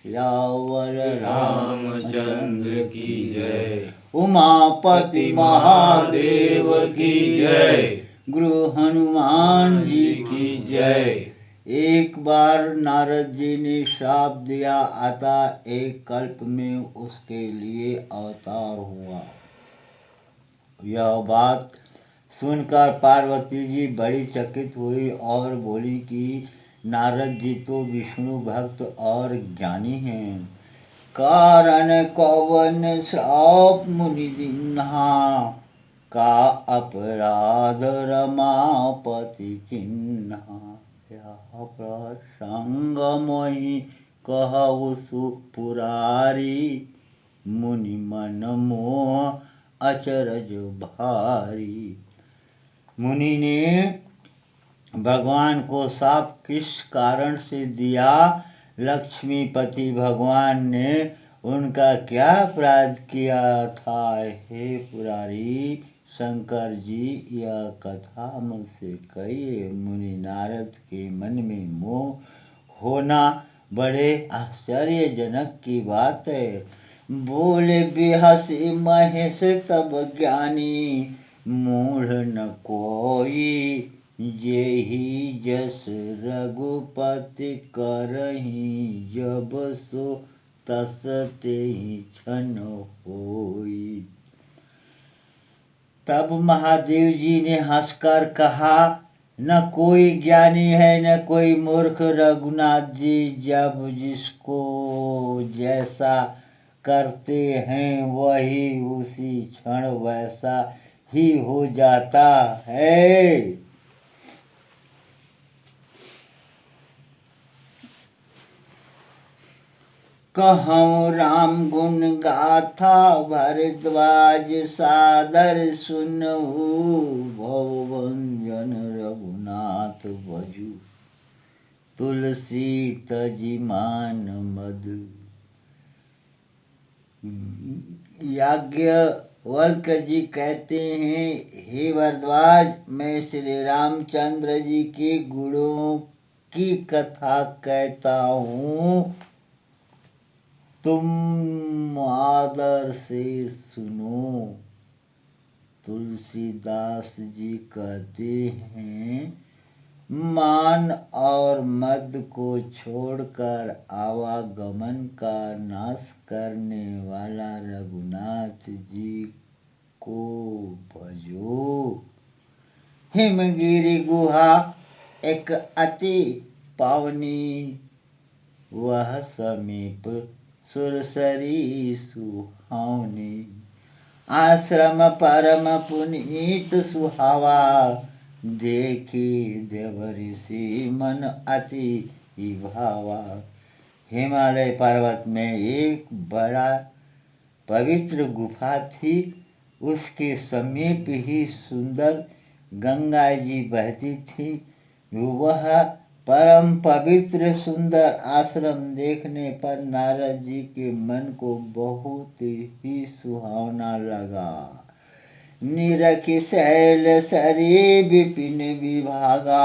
सियावर रामचंद्र की जय। उमापति महादेव की जय। गुरु हनुमान जी की जय। एक बार नारद जी ने श्राप दिया, अतः एक कल्प में उसके लिए अवतार हुआ। यह बात सुनकर पार्वती जी बड़ी चकित हुई और बोली कि नारद जी तो विष्णु भक्त और ज्ञानी हैं, कारण कौवन श्राप मुनि दीन्हा, का अपराध रमापति किन्हा। यह प्रसंग मोहि कहु सुपुरारी, मुनि मन मोह अचरज भारी। मुनि ने भगवान को शाप किस कारण से दिया? लक्ष्मीपति भगवान ने उनका क्या अपराध किया था? हे पुरारी शंकर जी, यह कथा मुझसे कहिए। मुनि नारद के मन में मोह होना बड़े आश्चर्यजनक की बात है। बोले बिहसी महेश तब ज्ञानी, मूढ़ न कोई जेहि जस रघुपति करहि, जब सो तस तेहि क्षण होई। तब महादेव जी ने हंसकर कहा, न कोई ज्ञानी है न कोई मूर्ख रघुनाथ जी, जब जिसको जैसा करते हैं वही उसी क्षण वैसा ही हो जाता है। कहूँ राम गुण गाथा भरद्वाज सादर सुनहु, भवभंजन रघुनाथ भजु, तुलसी तजि मान मधु। याज्ञवल्क्य जी कहते हैं, हे भरद्वाज, मैं श्री रामचंद्र जी के गुणों की कथा कहता हूँ, तुम आदर से सुनो। तुलसीदास जी कहते हैं, मान और मद को छोड़कर आवागमन का नाश करने वाला रघुनाथ जी को भजो। हिमगिरि गुहा एक अति पावनी, वह समीप सुरसरी सुहावनी। आश्रम परम पुनीत सुहावा, देखी देव ऋषि मन अति भावा। हिमालय पर्वत में एक बड़ा पवित्र गुफा थी, उसके समीप ही सुंदर गंगा जी बहती थी। वह परम पवित्र सुंदर आश्रम देखने पर नारद जी के मन को बहुत ही सुहावना लगा। निरखि शैल सरी विपिन विभागा,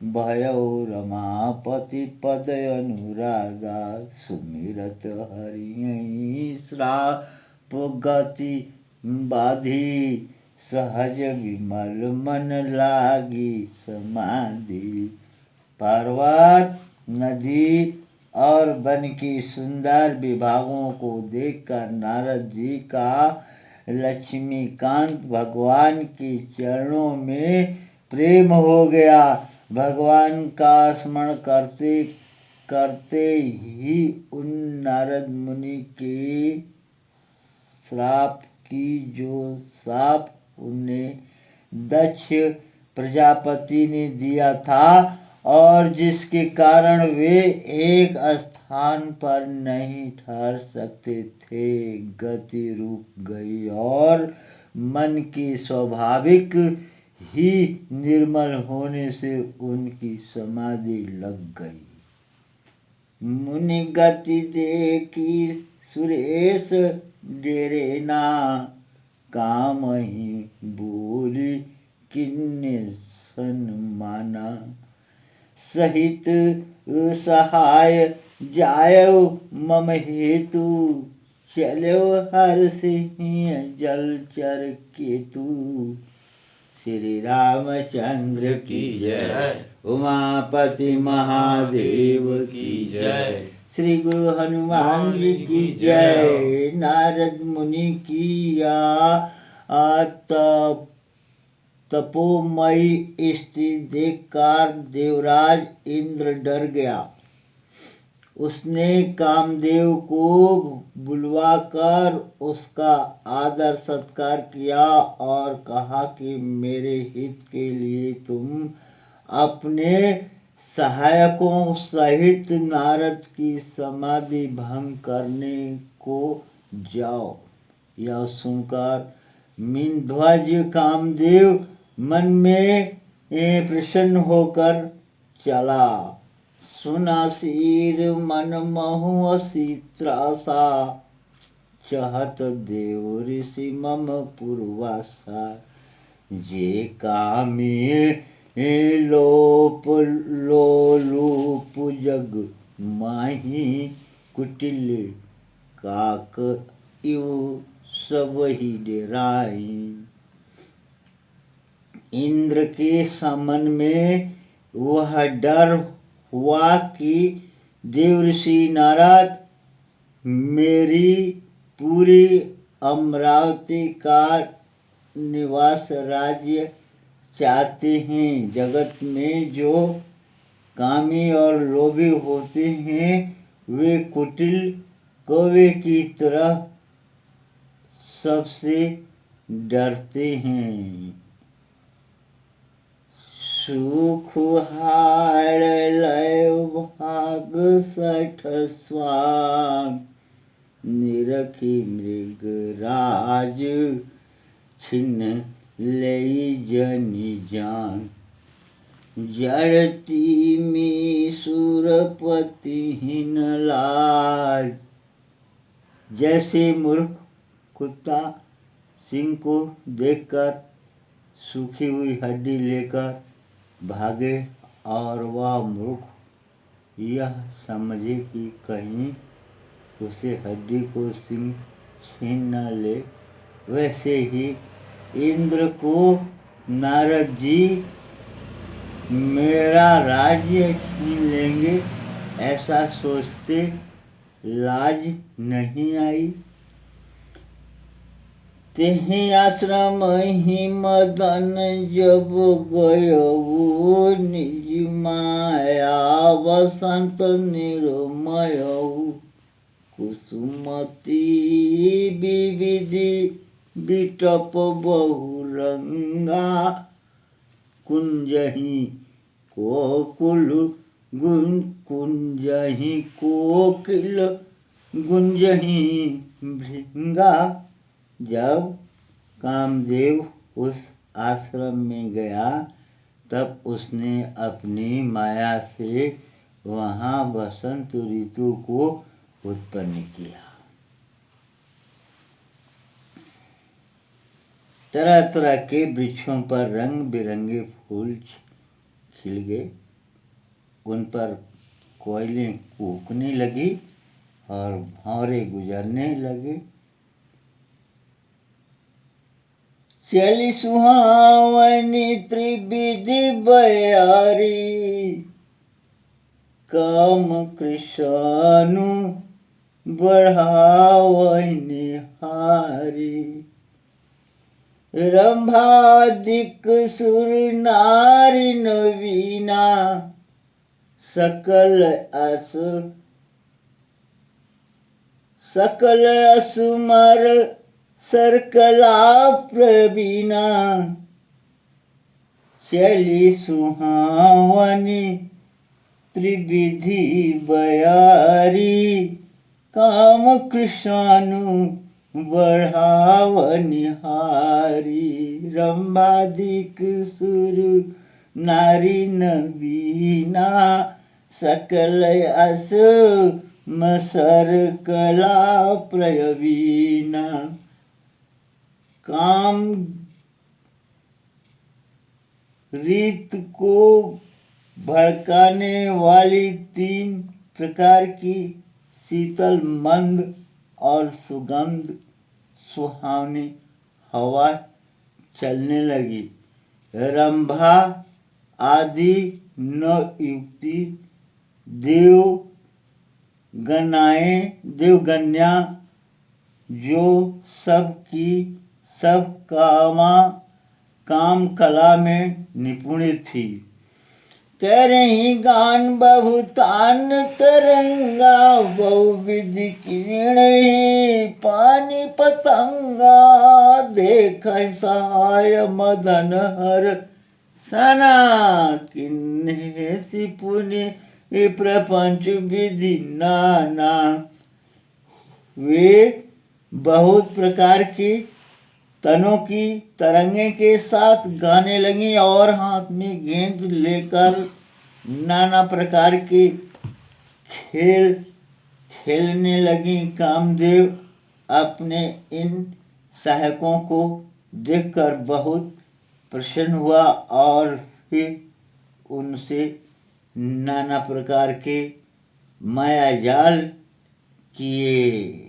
भयो रमापति पद अनुरागा। सुमिरत हरि श्राप गति बाधी, सहज विमल मन लागी समाधि। पर्वत, नदी और वन की सुंदर विभागों को देखकर नारद जी का लक्ष्मीकांत भगवान के चरणों में प्रेम हो गया। भगवान का स्मरण करते करते ही उन नारद मुनि के श्राप की जो शाप उन्हें दक्ष प्रजापति ने दिया था और जिसके कारण वे एक स्थान पर नहीं ठहर सकते थे, गति रुक गई और मन की स्वाभाविक ही निर्मल होने से उनकी समाधि लग गई। मुनि गति देखी सुरेश डेरे ना, काम ही बोली किन्ने सन्माना। सहित सहाय जायो मम हेतु, चलो हर सिंह जलचर केतु। श्री रामचंद्र की जय, उमापति महादेव की जय, श्री गुरु हनुमान जी की जय। नारद मुनि की तपोमयी स्थिति देखकर देवराज इंद्र डर गया। उसने कामदेव को बुलवाकर उसका आदर सत्कार किया और कहा कि मेरे हित के लिए तुम अपने सहायकों सहित नारद की समाधि भंग करने को जाओ। यह सुनकर मीनध्वज कामदेव मन में प्रसन्न होकर चला। सुना सिर मन महु असी त्रासा, चहत देव ऋषि मम पूर्वासा। जे कामी लोप लोलूप जग माही, कुटिल काक इव सब ही डेराई। इंद्र के समन में वह डर हुआ कि देवर्षि नारद मेरी पूरी अमरावती का निवास राज्य चाहते हैं। जगत में जो कामी और लोभी होते हैं वे कुटिल कौवे की तरह सबसे डरते हैं। सुख हार लय भाग सठ स्वान, निरखी मृग राज छिन्न लई जनि जान। जड़ती में सुरपति हिन लाज, जैसे मूर्ख कुत्ता सिंह को देखकर सूखी हुई हड्डी लेकर भागे और वह मूर्ख यह समझे कि कहीं उसे हड्डी को सिंह छीन न ले, वैसे ही इंद्र को नारद जी मेरा राज्य छीन लेंगे ऐसा सोचते लाज नहीं आई। तेहि आश्रम ही मदन जब गयो, निज माया वसंत निर्मय। कुसुमती विविधि बिटप बहुरंगा, कुंजहि कोकुल कुंजहि कोकिल गुंजहि भृंगा। जब कामदेव उस आश्रम में गया तब उसने अपनी माया से वहाँ वसंत ऋतु को उत्पन्न किया। तरह तरह के वृक्षों पर रंग बिरंगे फूल खिल गए। उन पर कोयलें कूकने लगी और भंवरे गुजरने लगे। चली सुहावनी त्रिविधि बयारी, काम कृष्ण बढ़ावनी हारी। रंभादिक सुर नारी नवीना, सकल असुमर सरकला प्रवीणा। चली सुहावनी त्रिविधि बयारी, काम कृष्ण बढ़ावनी हारी। रंभादिक सुर नारी नवीना, सकल अस मसर कला प्रवीणा। काम रीत को भड़काने वाली 3 प्रकार की शीतल मंद और सुगंध सुहावनी हवा चलने लगी। रंभा आदि 9 युवती देवगन्या जो सबकी सब काम कला में निपुण थी, कह रही गान बहुतान तरंगा, बहुविध किरण ही पानी पतंगा, देख सहाय मदन हर सना, किन्हे सी पुण्य प्रपंच विधि नाना। वे बहुत प्रकार की तनों की तरंगे के साथ गाने लगी और हाथ में गेंद लेकर नाना प्रकार के खेल खेलने लगी। कामदेव अपने इन सहायकों को देखकर बहुत प्रसन्न हुआ और फिर उनसे नाना प्रकार के माया जाल किए।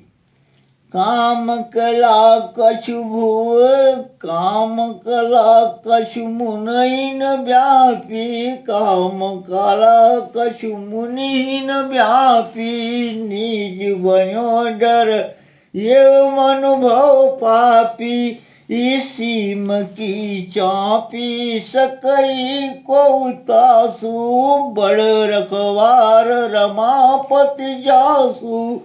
काम कला कछु भुव, काम कला कछु मुनिन व्यापी, काम कला कछु मुनिन व्यापी, निज भयो डर ये अनुभव पापी, सीम की चापी सकई को तासु, बड़ रखवार रमापति जासु,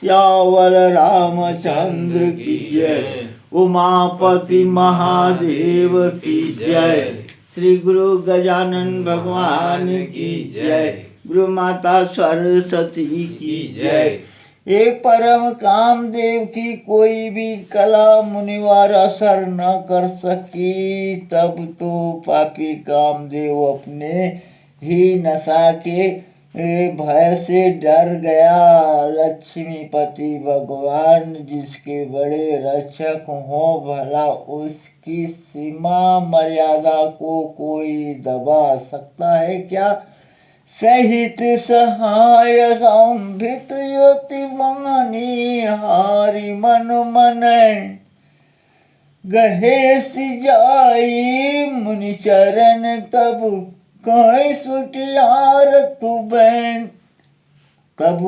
श्यावल रामचंद्र की जय, उमापति महादेव की जय, श्री गुरु गजानन भगवान की जय, गुरु माता सरस्वती की जय। ये परम कामदेव की कोई भी कला मुनिवार असर न कर सकी। तब तो पापी कामदेव अपने ही नशा के भय से डर गया। लक्ष्मीपति भगवान जिसके बड़े रक्षक हो, भला उसकी सीमा मर्यादा को कोई दबा सकता है क्या। सहित सहाय संभित यति मानी, हारि मन मन गहे सिजाई, मुनि चरण तब कहीं सुटियार तू बैन। तब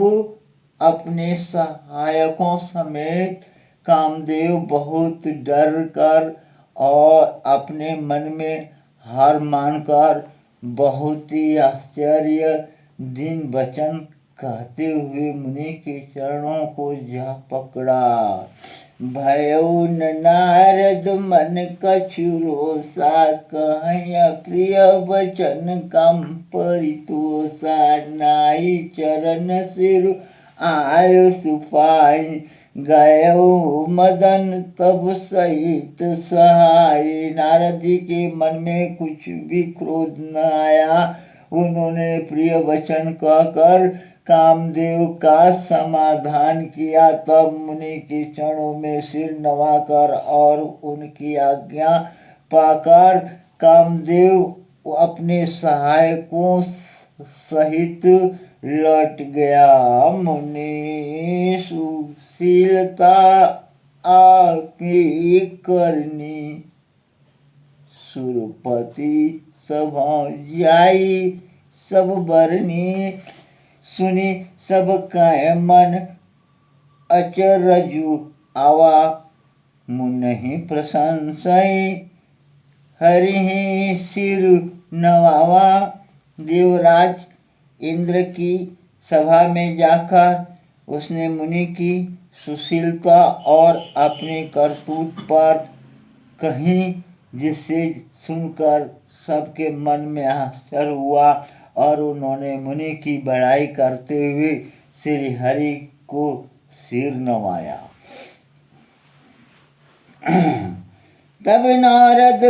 अपने सहायकों समेत कामदेव बहुत डर कर और अपने मन में हार मानकर बहुत ही आश्चर्य दिन वचन कहते हुए मुनि के चरणों को जा पकड़ा। भयउ नारद मन कछु रोषा, कहीं प्रिय वचन कम परितोषा, नाई चरण सिर आय सुपाई, गयो मदन तब सहित सहाय। नारद जी के मन में कुछ भी क्रोध न आया। उन्होंने प्रिय वचन कहकर कामदेव का समाधान किया। तब मुनि के चरणों में सिर नवाकर और उनकी आज्ञा पाकर कामदेव अपने सहायकों सहित लौट गया। मुनि सुशीलता आपी करनी, सुरपति सभा जाई सब बरनी, सुनी सब कह मन अचरजु आवा, मुनहि प्रशंसई हरि सिर नवावा। देवराज इंद्र की सभा में जाकर उसने मुनि की सुशीलता और अपने करतूत पर कहीं, जिससे सुनकर सबके मन में आश्चर्य हुआ और उन्होंने मुनि की बड़ाई करते हुए श्री हरि को सिर नवाया। तब नारद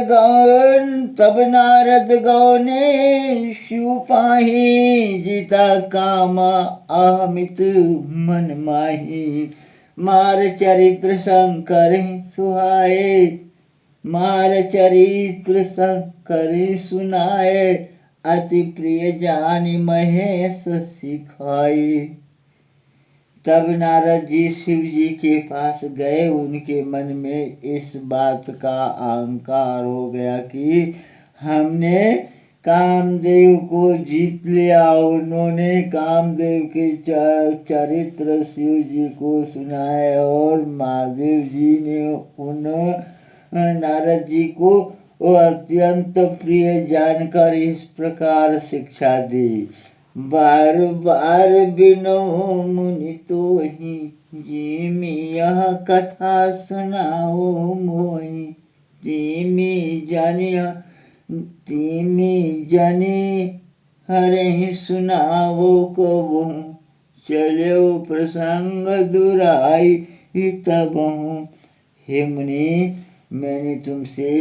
गौने शिव पाही, जीता काम अमित मन माही। मार चरित्र शंकर सुहाए, मार चरित्र शंकर सुनाए, अति प्रिय जानी महेश सिखाई। तब नारद जी शिव जी के पास गए। उनके मन में इस बात का अहंकार हो गया कि हमने कामदेव को जीत लिया। उन्होंने कामदेव के चरित्र शिव जी को सुनाए और महादेव जी ने उन नारद जी को अत्यंत प्रिय जानकर इस प्रकार शिक्षा दी। बार बार बिनो मुनि तो ही जिमी यह कथा सुनाओ मोहि। तीमी जानी हरे सुनाओ कबहु। चलो प्रसंग दुराई तबहु। हे मुनि, मैंने तुमसे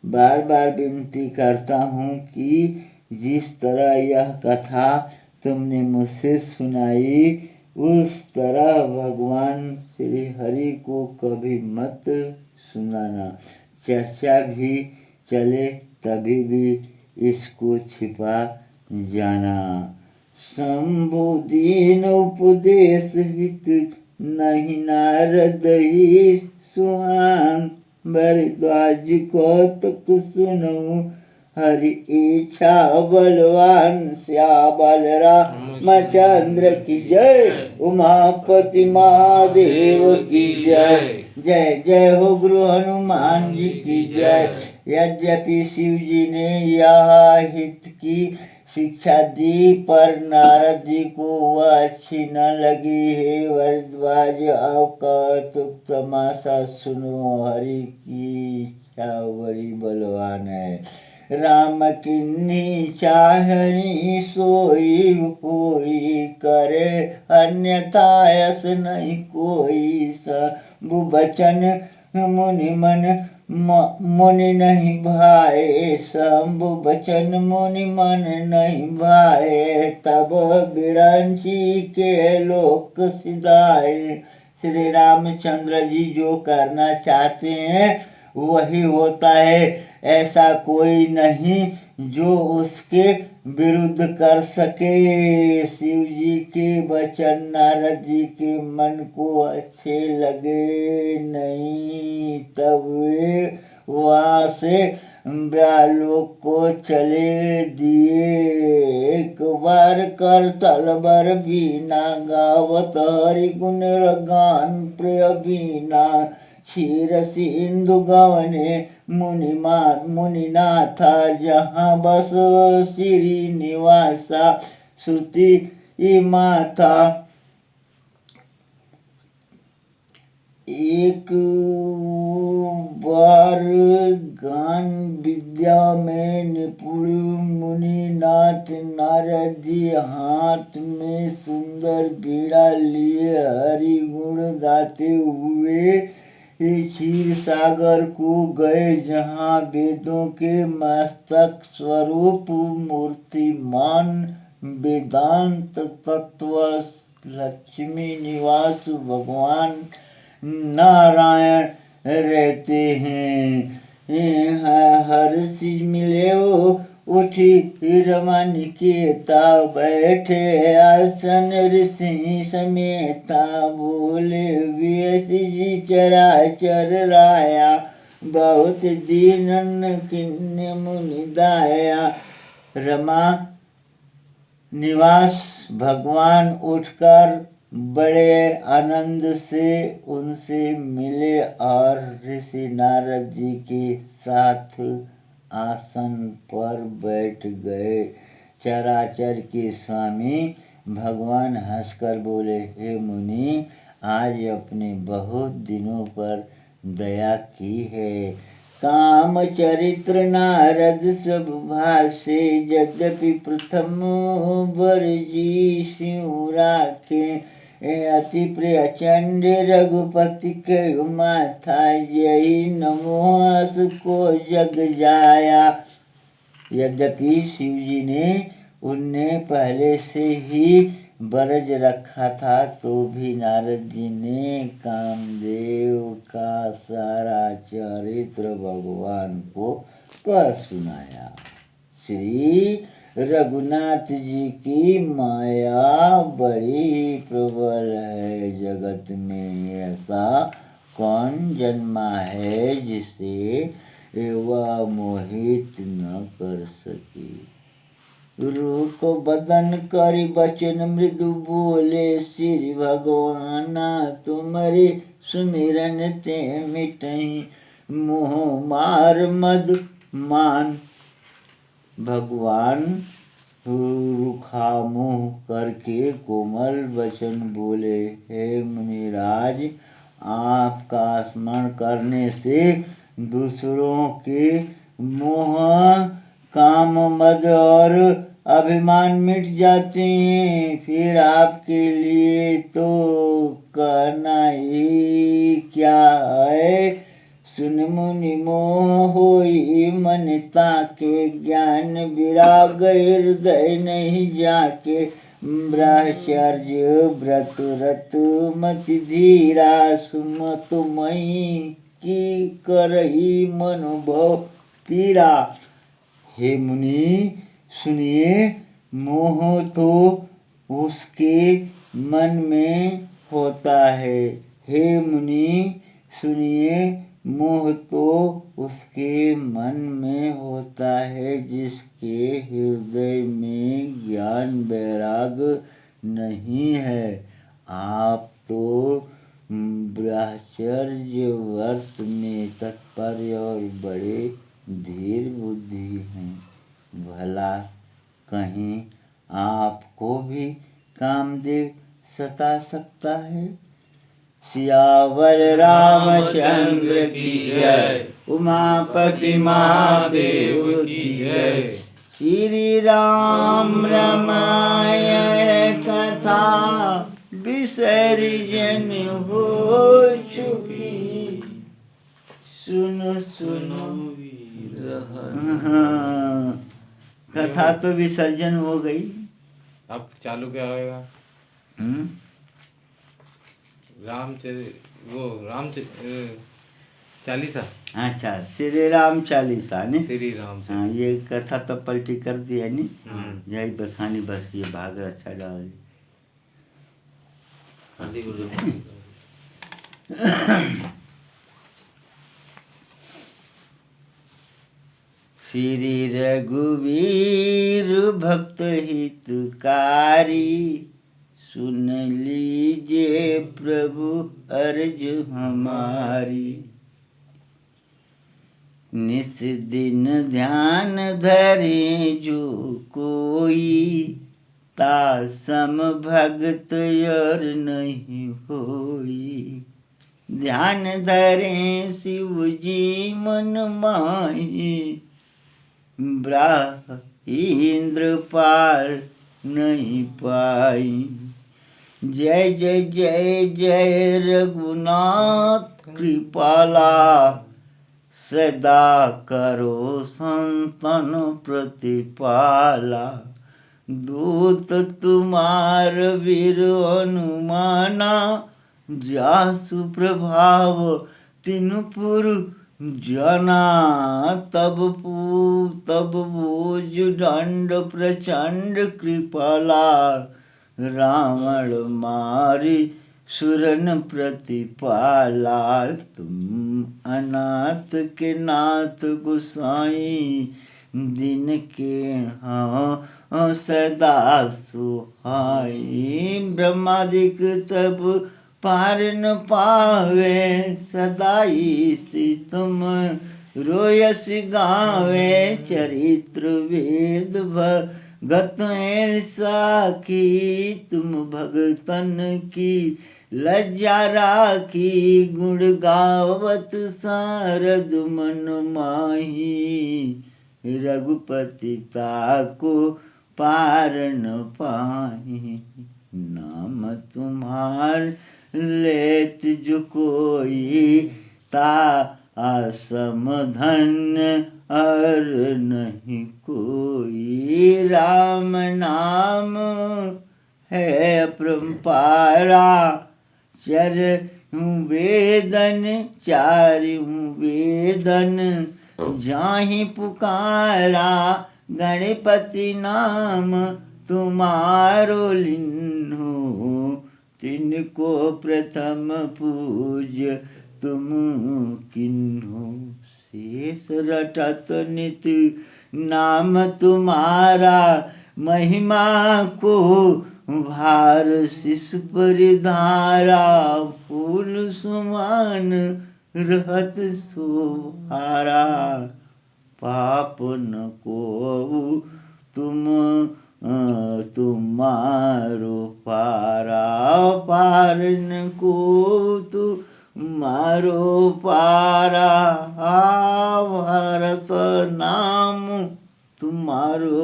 बार बार विनती करता हूँ कि जिस तरह यह कथा तुमने मुझसे सुनाई उस तरह भगवान श्री हरि को कभी मत सुनाना। चर्चा भी चले तभी भी इसको छिपा जाना। शंभु दीन उपदेश हित नहीं नारद ही सुहान। भरद्वाज कौतुक सुनो हरि इच्छा बलवान। श्यामल रामचंद्र की जय। उमापति महादेव की जय। जय जय हो गुरु हनुमान जी की जय। यद्यपि शिव जी ने यह हित की शिक्षा दी पर नारद जी को वह अच्छी न लगी। हे भरद्वाज, अब कौतुक तमाशा सुनो। हरि की इच्छा बड़ी बलवान है। राम किन्ही चाहनी सोई होई। करे अन्यथा यस नहीं कोई। सब बचन मुनि नहीं भाए। सब बचन मुनि मन नहीं भाए। तब बिरंची के लोक सिधाए। श्री रामचंद्र जी जो करना चाहते हैं वही होता है। ऐसा कोई नहीं जो उसके विरुद्ध कर सके। शिव जी के वचन नारद जी के मन को अच्छे लगे नहीं। तब वे वहाँ से ब्रह्मलोक को चले दिए। एक बार कर तलबर बीना गावत हरि गुण गान प्रिय बीना। क्षीर सिंधु गवने मुनिनाथा जहाँ बस श्रीनिवासा। श्रुति माथा एक बार गान विद्या में निपुण मुनिनाथ नारद जी हाथ में सुंदर बीड़ा लिए हरि गुण गाते हुए क्षीर सागर को गए। जहाँ वेदों के मस्तक स्वरूप मूर्तिमान वेदांत तत्व लक्ष्मी निवास भगवान नारायण रहते हैं। हर्ष मिले उठी रमन केता। बैठे आसन ऋषि समेता। बोले व्यस जी चराचर राया। बहुत दीनन किन्ने मुनि दाया। रमा निवास भगवान उठकर बड़े आनंद से उनसे मिले और ऋषि नारद जी के साथ आसन पर बैठ गए। चराचर के स्वामी भगवान हंसकर बोले, हे मुनि, आज अपने बहुत दिनों पर दया की है। काम चरित्र नारद सब भाषे। यद्यपि प्रथम वर जी शिव राखे। अति प्रिय चंड रघुपति के माथा। यही नमोहस को जग जाया। यद्यपि शिव जी ने उनने पहले से ही बरज रखा था तो भी नारद जी ने कामदेव का सारा चरित्र भगवान को कह सुनाया। श्री रघुनाथ जी की माया बड़ी प्रबल है। जगत में ऐसा कौन जन्मा है जिसे वह मोहित न कर सके। रूप बदन करि बचन मृदु बोले, श्री भगवाना तुम्हारे सुमिरन ते मिटहि मोह मार मद मान। भगवान रुखा मुँह करके कोमल वचन बोले, हे मुनिराज, आपका स्मरण करने से दूसरों के मोह, काम, मद और अभिमान मिट जाते हैं। फिर आपके लिए तो कहना ही क्या है। सुन मुनि मोह होई मन ताके, ज्ञान विराग हृदय नहीं जाके। ब्रह्मचर्य व्रत रत मति धीरा, सुमत मई की करही मनोभव पीरा। हे मुनि सुनिए, मोह तो उसके मन में होता है। हे मुनि सुनिए, मोह तो उसके मन में होता है जिसके हृदय में ज्ञान वैराग नहीं है। आप तो ब्रह्मचर्य व्रत में तत्पर और बड़े धीर बुद्धि हैं। भला कहीं आपको भी कामदेव सता सकता है। सियावर रामचंद्र की जय, उमापति महादेव की जय। श्री राम रामायण कथा विसर्जन हो चुकी, सुनो सुनो वीर। कथा तो विसर्जन हो गई। अब चालू क्या होएगा? चालीसा। अच्छा, श्री राम चालीसा ने श्री राम। हाँ, ये कथा तो पलटी कर दी है नी। यही बखानी बस ये भाग अच्छा डाल। श्री रघुवीर भक्त हितकारी, सुन लीजिए प्रभु अर्ज हमारी। निस दिन ध्यान धरे जो कोई, ता सम भगत और नहीं होई। ध्यान धरे शिव जी मन माही, ब्रह्म इंद्र पार नहीं पाई। जय जय जय जय रघुनाथ कृपाला, सदा करो संतन प्रतिपाला। दूत तुम्हार वीर हनुमाना, जासु प्रभाव तिनुपुर जना। तब भुज दंड प्रचंड कृपाला, रावण मारी सुरन प्रतिपाला। तुम अनाथ के नाथ गुसाई, दिन के हाँ सदा सुहाई। ब्रह्मादिक तब पार न पावे, सदाई सी तुम रोयस गावे। चरित्र वेद भगत साखी, तुम भगतन की लज्जा राखी। गुण गावत सारद मन माही, रघुपति ताको पार न पाही। नाम तुम्हार लेत जो कोई, ता असम धन्य और नहीं कोई। राम नाम है अपरंपारा, चर वेदन चारियों वेदन। जाहि पुकारा गणपति नाम तुम्हारो लिन्हु, तिनको प्रथम पूज्य तुम किन्हु। शेष रटत नित नाम तुम्हारा, महिमा को भार शिष परिधारा। फूल सुमान रहत सुहारा, पाप न को तुम्हारो पारा। पार न को तुम्हारो पारा, भारत नाम तुम्हारो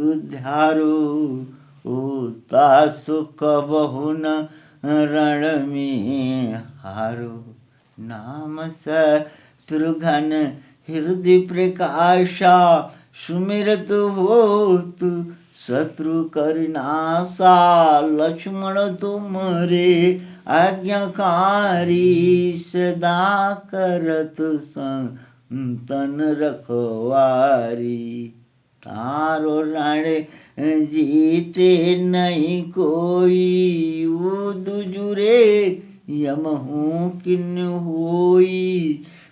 उद्धारो। तासु कबहु न रण में हारो, नाम शत्रुघ्न हृदय प्रकाशा। सुमिरत होत शत्रु करनाशा, लक्ष्मण तुमरे आज्ञाकारी। सदा करत संतन रखवारी, तारो रण जीते नहीं कोई। दुजुरे यमहू किन होई,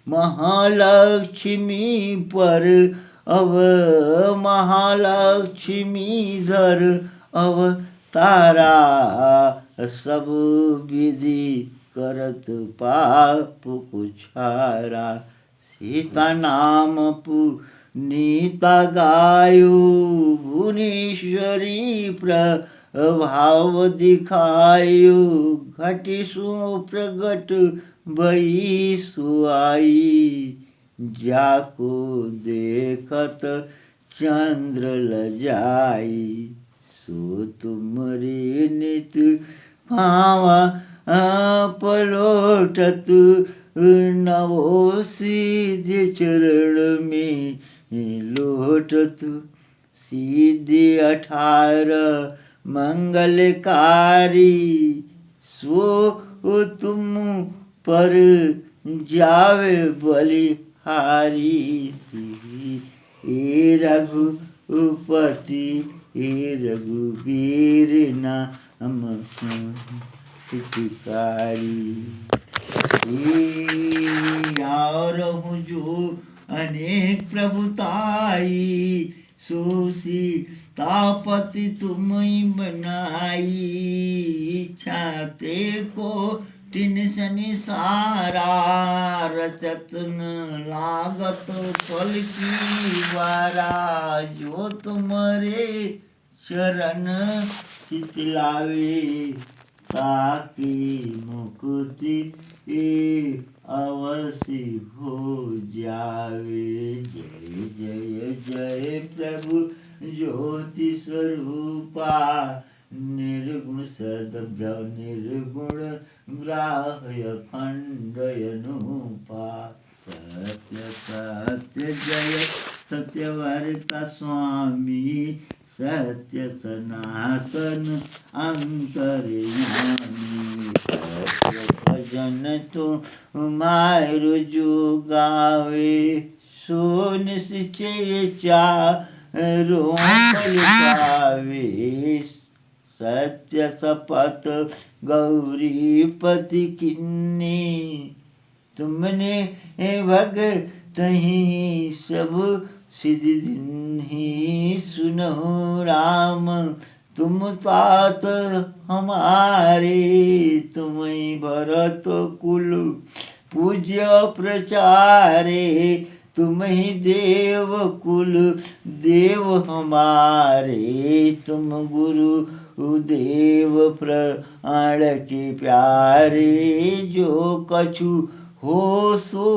महालक्ष्मी पर अब महालक्ष्मी धर अवतारा। सब विधि करत पाप कुछारा, सीता नाम पुनीता गायो। भुवनेश्वरी प्रभाव दिखायो, घटी सो प्रगट भई सुआई। जाको देखत चंद्र लजाई, सो तुमरे नित भावा पलोटत। नवो सीधे चरण में लोटत, सीधे 18 मंगलकारी। सो तुम पर जावे बलिहारी। हे रघुपति हे रघुवीर नाम हितकारी। और जो अनेक प्रभुताई, सो सीतापति तुम बनाई। इच्छाते को तिन सनिसारा, रचत न लागत फल की वारा। जो तुम्हारे चरण चितलावे, ताकि मुक्ति अवश्य हो जावे। जय जय जय प्रभु ज्योति स्वरूपा, निर्गुण सद्भाव निर्गुण ग्राह्य खंडयनुपा। सत्य सत्य जय सत्यवार्ता स्वामी, सत्य सनातन अंतर्यामी। सत्य भजन तुम्हारो जो गावे, सो निश्चय चारों फल पावे। सत्य शपथ गौरीपति किन्नी, तुमने भगत ही सब सिद्धि ही। सुनो राम तुम तात हमारे, तुम ही भरत कुल पूज्य प्रचारे। तुम ही देव कुल देव हमारे, तुम गुरु देव प्राण के प्यारे। जो कछु हो सो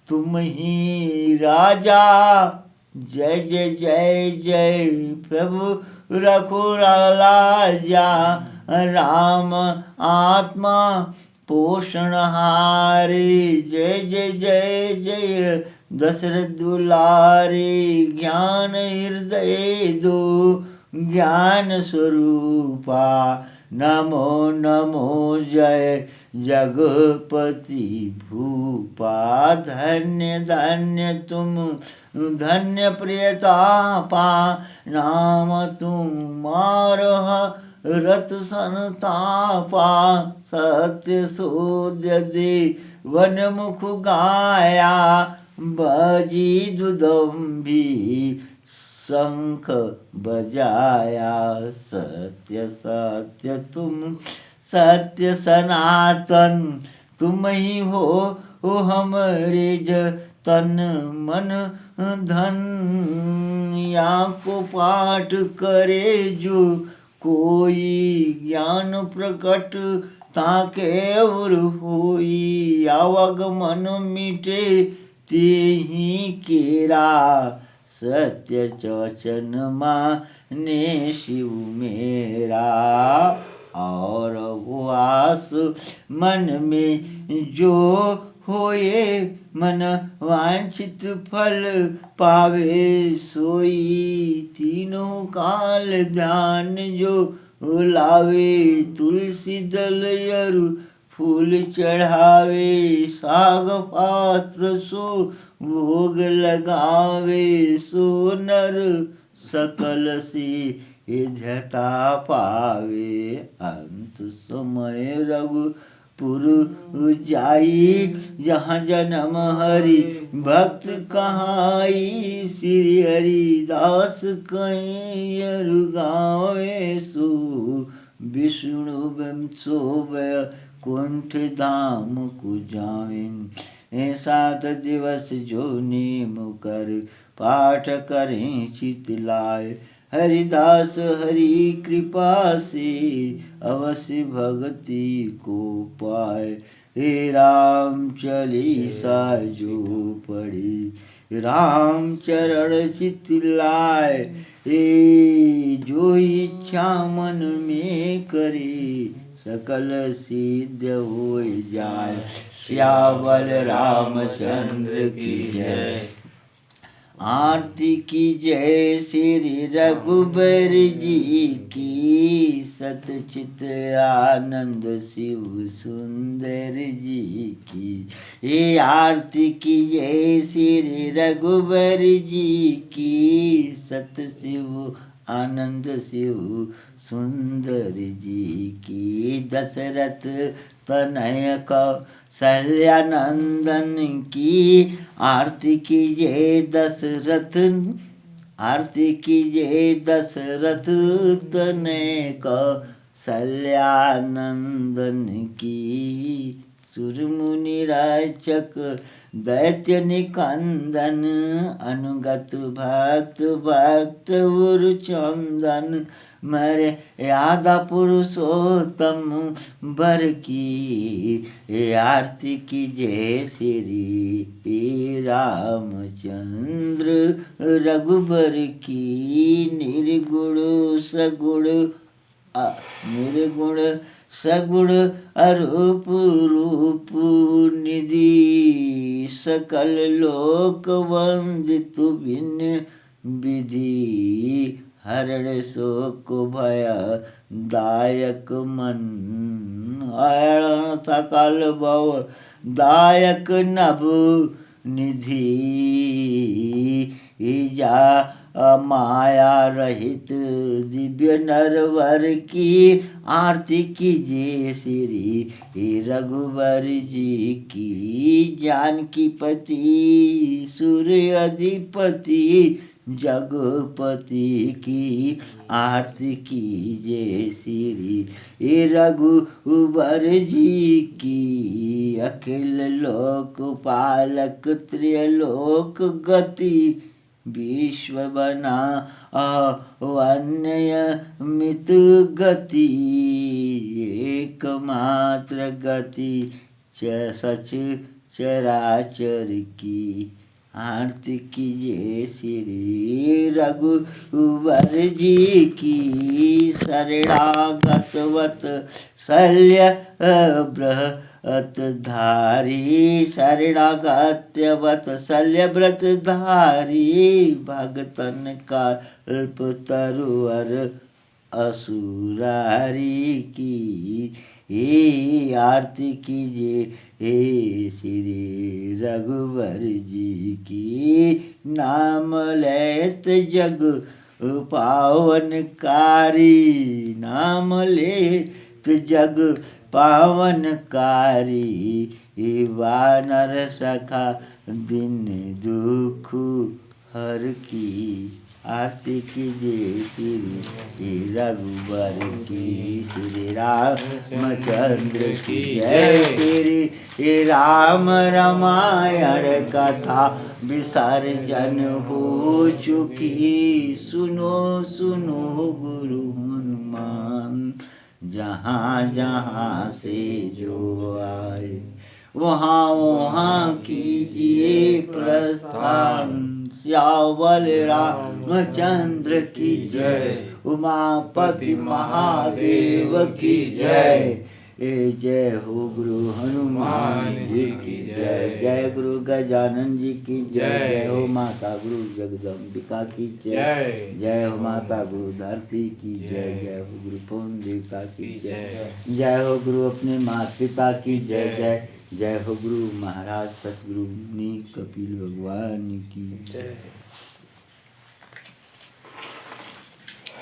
तुम ही राजा, जय जय जय जय प्रभु रखो लाजा। राम आत्मा पोषण हारे, जय जय जय जय दशरथ दुलारे। ज्ञान हृदय दो ज्ञान स्वरूपा, नमो नमो जय जगपति भूपा। धन्य धन्य तुम धन्य प्रियतापा, नाम तुम्हारा रत संतापा। सत्य सोद्य देवन मुख गाया, बजी दुदम्भी शंख बजाया। सत्य सत्य तुम सत्य सनातन, तुम ही हो हमरे तन मन धन। या को पाठ करे जो कोई, ज्ञान प्रकट ताके और होई। आवागमन मिटे तेहि केरा, सत्य वचन माने शिव मेरा। और वास मन में जो होए, मन वांछित फल पावे सोई। तीनों काल ध्यान जो लावे, तुलसी दल अरु फूल चढ़ावे। साग पात्र सो भोग लगावे, सो नर सकल सिद्धता पावे। अंत समय रघुपुर जाई, जहाँ जन्म हरि भक्त कहाई। श्री हरिदास कहीं अरु गावे, सो विष्णु वंशो कुंठ धाम को जावें। 7 दिवस जो नेम कर, पाठ करें चित लाए। हरिदास हरि कृपा से, अवश्य भक्ति को पाए। हे राम चालीसा जो पढ़े, राम चरण चित लाए। हे जो इच्छा मन में करे, सकल सिद्ध हो जाए। श्यावल रामचंद्र की जय। आरती की जय श्री रघुबर जी की, सतचित आनंद शिव सुंदर जी की। ये आरती की जय श्री रघुबर जी की, सत शिव आनंद शिव सुंदर जी की। दशरथ तनय कौशल्यानंदन की, आरती कीजिए दशरथ। आरती कीजिए दशरथ तनय कौशल्यानंदन की। सुर मुनि राचक दैत्य निकंदन, अनुगत भक्त भक्त उर चंदन। मर्यादा पुरुषोत्तम बर की, आरती की जय श्री रामचंद्र रघुबर की। निर्गुण सगुण अरूप रूप निधि, सकल लोक वंदित भिन्न विधि। हरण शोक भय दायक मन, हरण सकल भव दायक नभ निधि। जा माया रहित दिव्य नरवर की, आरती कीजिए श्री रघुवर जी की। जानकी पति सूर्य अधिपति जगपति की, आरती कीजिए श्री रघुवर जी की। अखिल लोक पालक त्रिलोक गति, विश्व बना वन्य मित गति। एकमात्र गति सच चराचर की, आरती कीजिए श्री रघुवर जी की। शरणागत वत शल्य व्रत धारी, शरणागत वत शल्य व्रत धारी। भगतन कल्प तरुवर असुरारी की हे आरती कीजिए हे श्री रघुवर जी की। नाम लेत जग पावनकारी, नाम लेत जग पावनकारी। वानर सखा दिन दुख हर की। आरती कीजिए श्री रघुवर की। श्री रामचंद्र की जय। श्री राम रामायण कथा विसर्जन हो चुकी। सुनो सुनो गुरु हनुमान, जहाँ जहाँ से जो आए वहाँ वहाँ कीजिए प्रस्थान। श्यावल रामचंद्र की जय। उमापति महादेव की जय। जय हो गुरु हनुमान जी की जय। जय गुरु गजानन जी की जय। जय हो माता गुरु जगदम्बिका की जय। जय हो माता गुरु धरती की जय। जय हो गुरु पवन देवता की जय। जय हो गुरु अपने माता पिता की जय। जय जय हो गुरु महाराज सतगुरु मुनि कपिल भगवान की जय।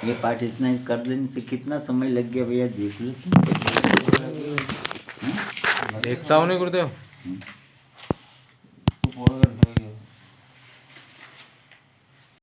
ये पाठ इतना ही कर लेने से कितना समय लग गया भैया देख लो। देखता हूँ नहीं गुरुदेव।